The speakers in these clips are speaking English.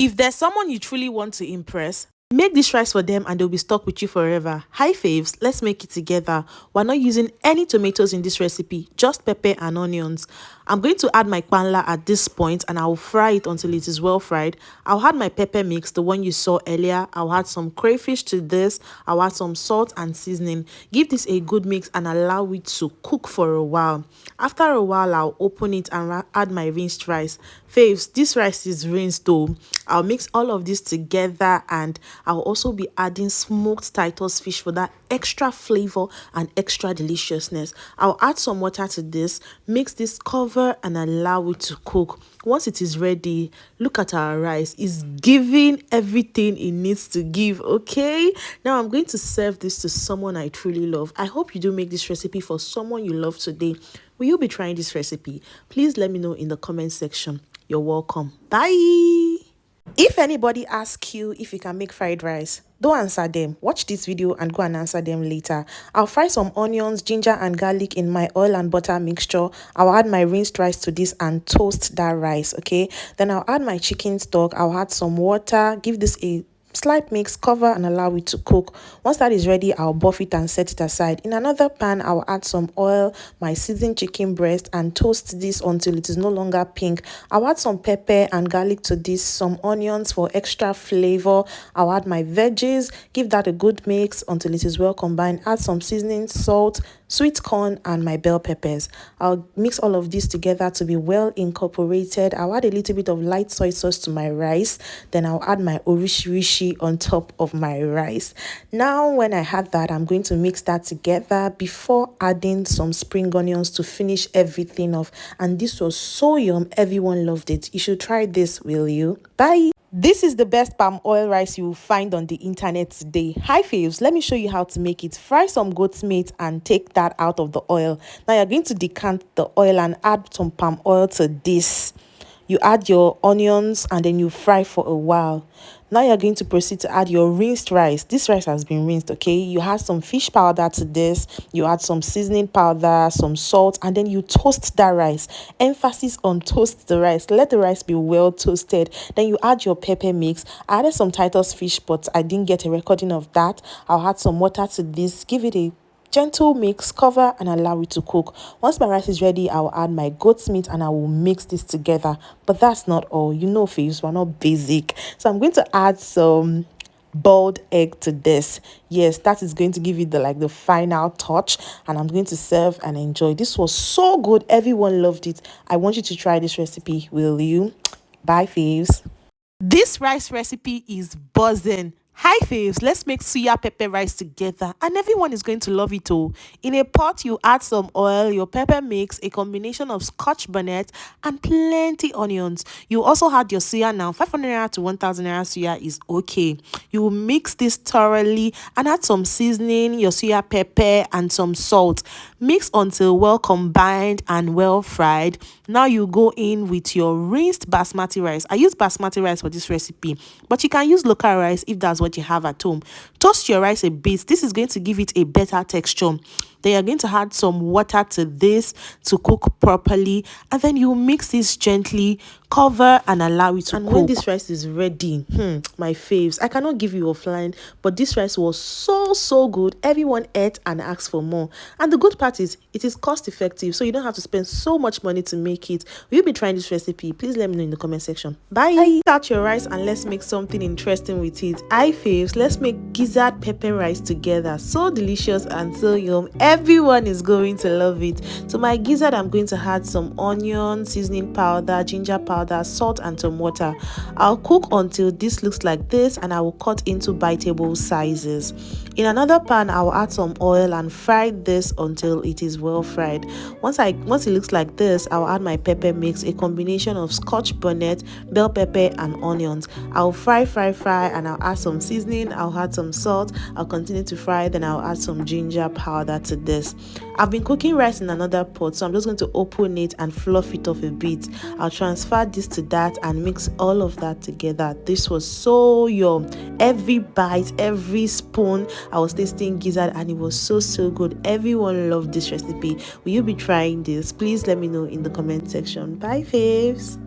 If there's someone you truly want to impress, make this rice for them and they'll be stuck with you forever. Hi faves, let's make it together. We're not using any tomatoes in this recipe, just pepper and onions. I'm going to add my panla at this point and I'll fry it until it is well fried. I'll add my pepper mix, the one you saw earlier. I'll add some crayfish to this. I'll add some salt and seasoning. Give this a good mix and allow it to cook for a while. After a while, I'll open it and add my rinsed rice. Faves, this rice is rinsed though. I'll mix all of this together and I'll also be adding smoked Titus fish for that extra flavor and extra deliciousness. I'll add some water to this, mix this, cover and allow it to cook. Once it is ready, look at our rice. It's giving everything it needs to give, okay? Now I'm going to serve this to someone I truly love. I hope you do make this recipe for someone you love today. Will you be trying this recipe? Please let me know in the comment section. You're welcome. Bye. If anybody asks you if you can make fried rice, don't answer them. Watch this video and go and answer them later. I'll fry some onions, ginger and garlic in my oil and butter mixture. I'll add my rinsed rice to this and toast that rice, okay? Then I'll add my chicken stock. I'll add some water, give this a slight mix, cover and allow it to cook. Once that is ready, I'll buff it and set it aside. In another pan, I'll add some oil, my seasoned chicken breast and toast this until it is no longer pink. I'll add some pepper and garlic to this, some onions for extra flavor. I'll add my veggies, give that a good mix until it is well combined. Add some seasoning, salt, sweet corn and my bell peppers. I'll mix all of this together to be well incorporated. I'll add a little bit of light soy sauce to my rice. Then I'll add my orishirishi on top of my rice. Now when I had that, I'm going to mix that together before adding some spring onions to finish everything off. And this was so yum. Everyone loved it. You should try this, will you? Bye. This is the best palm oil rice you will find on the internet today. Hi faves, let me show you how to make it. Fry some goat's meat and take that out of the oil. Now you're going to decant the oil and add some palm oil to this. You add your onions and then you fry for a while. Now you're going to proceed to add your rinsed rice. This rice has been rinsed, okay? You add some fish powder to this. You add some seasoning powder, some salt, and then you toast that rice. Emphasis on toast the rice. Let the rice be well toasted. Then you add your pepper mix. I added some Titus fish, but I didn't get a recording of that. I'll add some water to this. Give it a gentle mix, cover and allow it to cook. Once my rice is ready, I will add my goat's meat and I will mix this together. But that's not all. You know, faves, we're not basic. So I'm going to add some boiled egg to this. Yes, that is going to give it the final touch, and I'm going to serve and enjoy. This was so good. Everyone loved it. I want you to try this recipe, will you? Bye faves. This rice recipe is buzzing. Hi faves, let's make suya pepper rice together and everyone is going to love it all. In a pot, you add some oil, your pepper mix, a combination of scotch bonnet and plenty onions. You also add your suya now. 500 naira to 1000 naira suya is okay. You will mix this thoroughly and add some seasoning, your suya pepper and some salt. Mix until well combined and well fried. Now you go in with your rinsed basmati rice. I use basmati rice for this recipe, but you can use local rice if that's what you have at home. Toast your rice a bit. This is going to give it a better texture. Then you're going to add some water to this to cook properly, and then you mix this gently, cover and allow it to cook. And when this rice is ready, my faves, I cannot give you offline, but this rice was so good. Everyone ate and asked for more. And the good part is it is cost effective, so you don't have to spend so much money to make it. Will you be trying this recipe? Please let me know in the comment section. Bye. Out your rice and let's make something interesting with it. Hi faves, let's make gizzard pepper rice together. So delicious and so yum. Everyone is going to love it. To my gizzard, I'm going to add some onion, seasoning powder, ginger powder, salt and some water. I'll cook until this looks like this and I will cut into biteable sizes. In another pan, I'll add some oil and fry this until it is well fried. Once it looks like this, I'll add my pepper mix, a combination of scotch bonnet, bell pepper and onions. I'll fry and I'll add some seasoning. I'll add some salt. I'll continue to fry, then I'll add some ginger powder to this. I've been cooking rice in another pot, so I'm just going to open it and fluff it off a bit. I'll transfer this to that and mix all of that together. This was so yum. Every bite, every spoon, I was tasting gizzard and it was so good. Everyone loved this recipe. Will you be trying this? Please let me know in the comment section. Bye faves.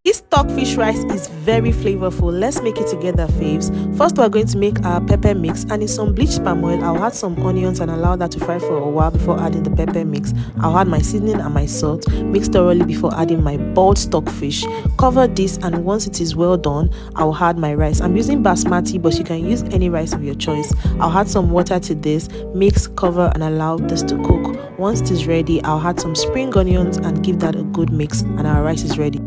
This stockfish rice is very flavorful. Let's make it together, faves. First, we're going to make our pepper mix, and in some bleached palm oil, I'll add some onions and allow that to fry for a while before adding the pepper mix. I'll add my seasoning and my salt, mix thoroughly before adding my boiled stockfish. Cover this, and once it is well done, I'll add my rice. I'm using basmati, but you can use any rice of your choice. I'll add some water to this, mix, cover, and allow this to cook. Once it is ready, I'll add some spring onions and give that a good mix, and our rice is ready.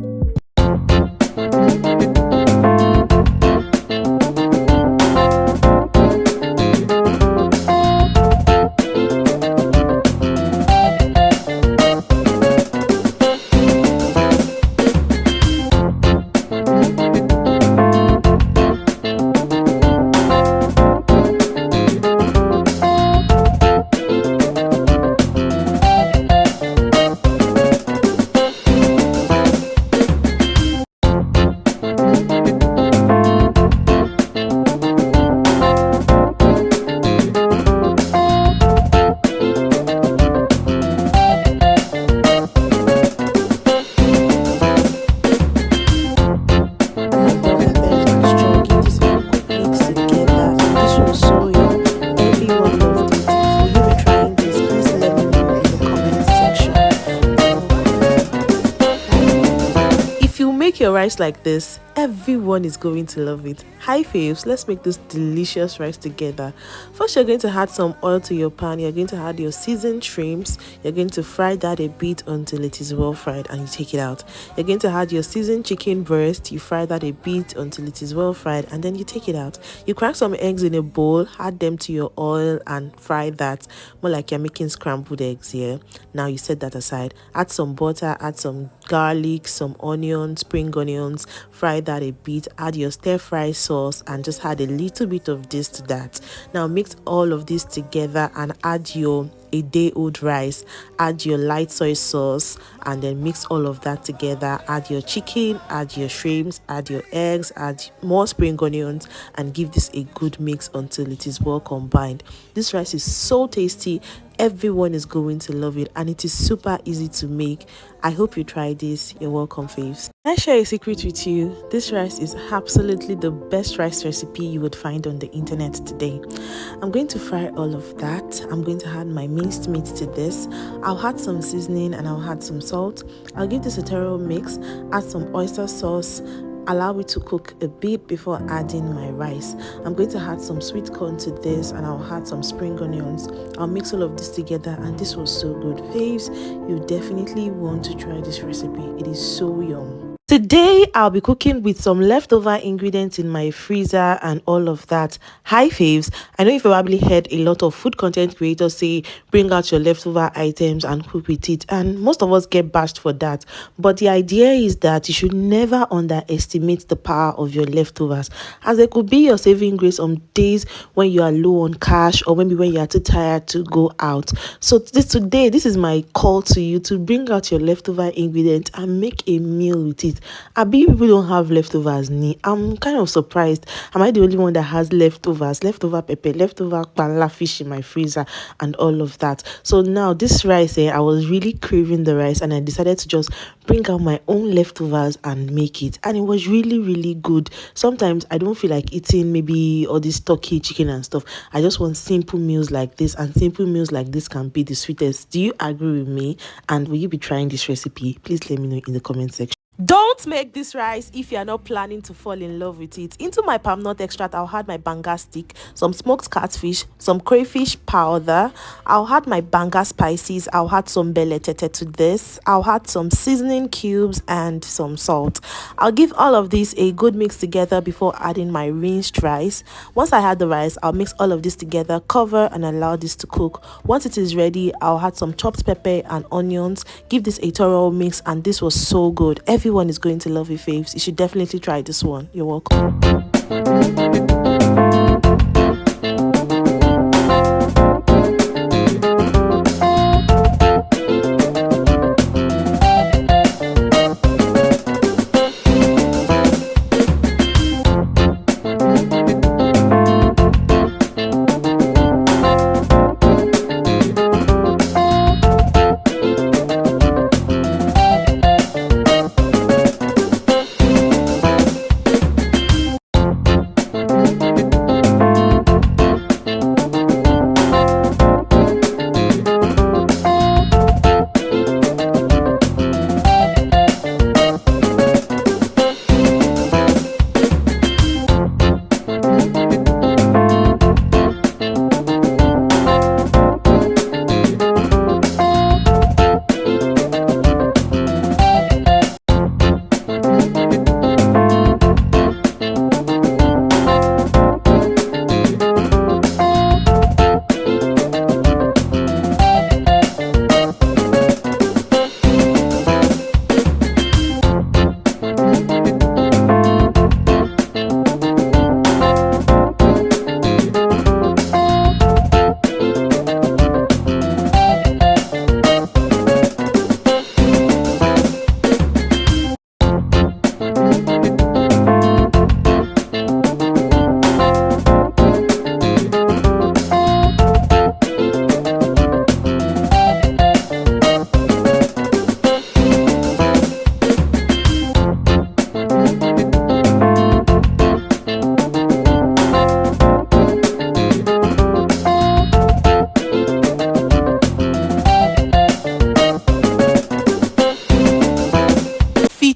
Make your rice like this, everyone is going to love it. Hi faves, let's make this delicious rice together. First, you're going to add some oil to your pan. You're going to add your seasoned shrimps. You're going to fry that a bit until it is well fried, and you take it out. You're going to add your seasoned chicken breast. You fry that a bit until it is well fried, and then you take it out. You crack some eggs in a bowl, add them to your oil and fry that, more like you're making scrambled eggs here. Now you set that aside. Add some butter, add some garlic, some onions, spring onions, fry that a bit, add your stir fry sauce, and just add a little bit of this to that. Now mix all of this together and add your a day old rice, add your light soy sauce, and then mix all of that together. Add your chicken, add your shrimps, add your eggs, add more spring onions, and give this a good mix until it is well combined. This rice is so tasty, everyone is going to love it, and it is super easy to make. I hope you try this. You're welcome, faves. Can I share a secret with you? This rice is absolutely the best rice recipe you would find on the internet today. I'm going to fry all of that. I'm going to add my minced meat to this. I'll add some seasoning and I'll add some salt. I'll give this a thorough mix, add some oyster sauce, allow it to cook a bit before adding my rice. I'm going to add some sweet corn to this, and I'll add some spring onions. I'll mix all of this together, and this was so good. Faves, you definitely want to try this recipe. It is so yum. Today, I'll be cooking with some leftover ingredients in my freezer and all of that. Hi faves, I know you've probably heard a lot of food content creators say bring out your leftover items and cook with it, and most of us get bashed for that. But the idea is that you should never underestimate the power of your leftovers, as they could be your saving grace on days when you are low on cash, or maybe when you are too tired to go out. So today, this is my call to you to bring out your leftover ingredients and make a meal with it. Abi people don't have leftovers. I'm kind of surprised. Am I the only one that has leftovers? Leftover pepper, leftover panla fish in my freezer, and all of that. So now this rice, I was really craving the rice, and I decided to just bring out my own leftovers and make it. And it was really, really good. Sometimes I don't feel like eating maybe all this turkey, chicken and stuff. I just want simple meals like this, and simple meals like this can be the sweetest. Do you agree with me? And will you be trying this recipe? Please let me know in the comment section. Don't make this rice if you are not planning to fall in love with it. Into my palm nut extract, I'll add my banga stick, some smoked catfish, some crayfish powder. I'll add my banga spices. I'll add some belle tete to this. I'll add some seasoning cubes and some salt. I'll give all of this a good mix together before adding my rinsed rice. Once I add the rice, I'll mix all of this together, cover, and allow this to cook. Once it is ready, I'll add some chopped pepper and onions. Give this a thorough mix, and this was so good. Everyone is going to love it, faves. You should definitely try this one. You're welcome.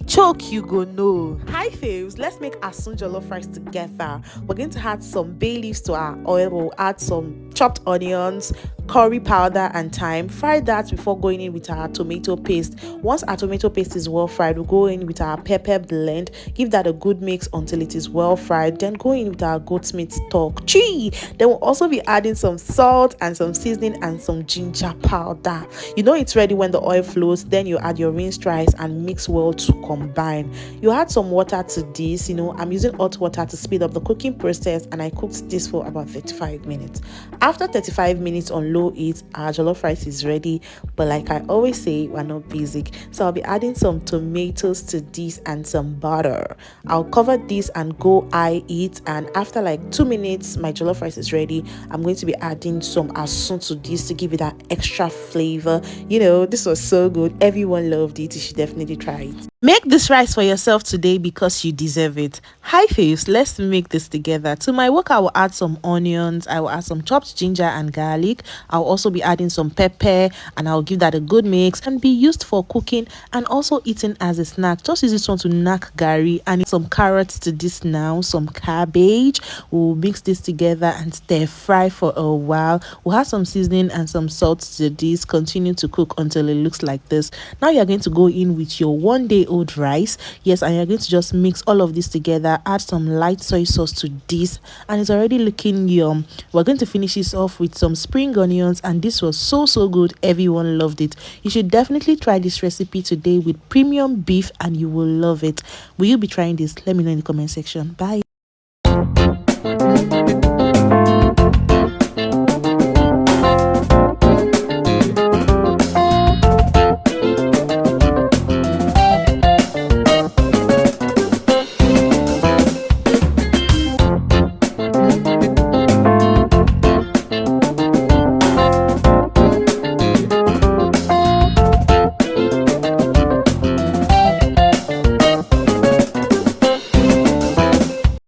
Choke you go know. Hi faves, let's make our soon jollof rice together. We're going to add some bay leaves to our oil. We'll add some chopped onions, curry powder and thyme. Fry that before going in with our tomato paste. Once our tomato paste is well fried, we'll go in with our pepper blend. Give that a good mix until it is well fried. Then go in with our goat meat stock. Chee! Then we'll also be adding some salt and some seasoning and some ginger powder. You know it's ready when the oil flows. Then you add your rinsed rice and mix well to combine. You add some water to this. I'm using hot water to speed up the cooking process, and I cooked this for about 35 minutes. After 35 minutes on low heat, our jollof rice is ready. But like I always say, we're not basic, so I'll be adding some tomatoes to this and some butter. I'll cover this and go high heat, and after like 2 minutes my jollof rice is ready. I'm going to be adding some asun to this to give it that extra flavor. This was so good. Everyone loved it. You should definitely try it. Make this rice for yourself today because you deserve it. Hi faves, let's make this together. To my work, I will add some onions, I will add some chopped ginger and garlic. I'll also be adding some pepper, and I'll give that a good mix and be used for cooking and also eaten as a snack. Just use this one to knack gari, and some carrots to this now, some cabbage. We'll mix this together and stir fry for a while. We'll add some seasoning and some salt to this. Continue to cook until it looks like this. Now you're going to go in with your 1 day old rice. Yes, and you're going to just mix all of this together. Add some light soy sauce to this, and it's already looking yum. We're going to finish this off with some spring onions, and this was so good. Everyone loved it. You should definitely try this recipe today with premium beef, and you will love it. Will you be trying this? Let me know in the comment section. Bye.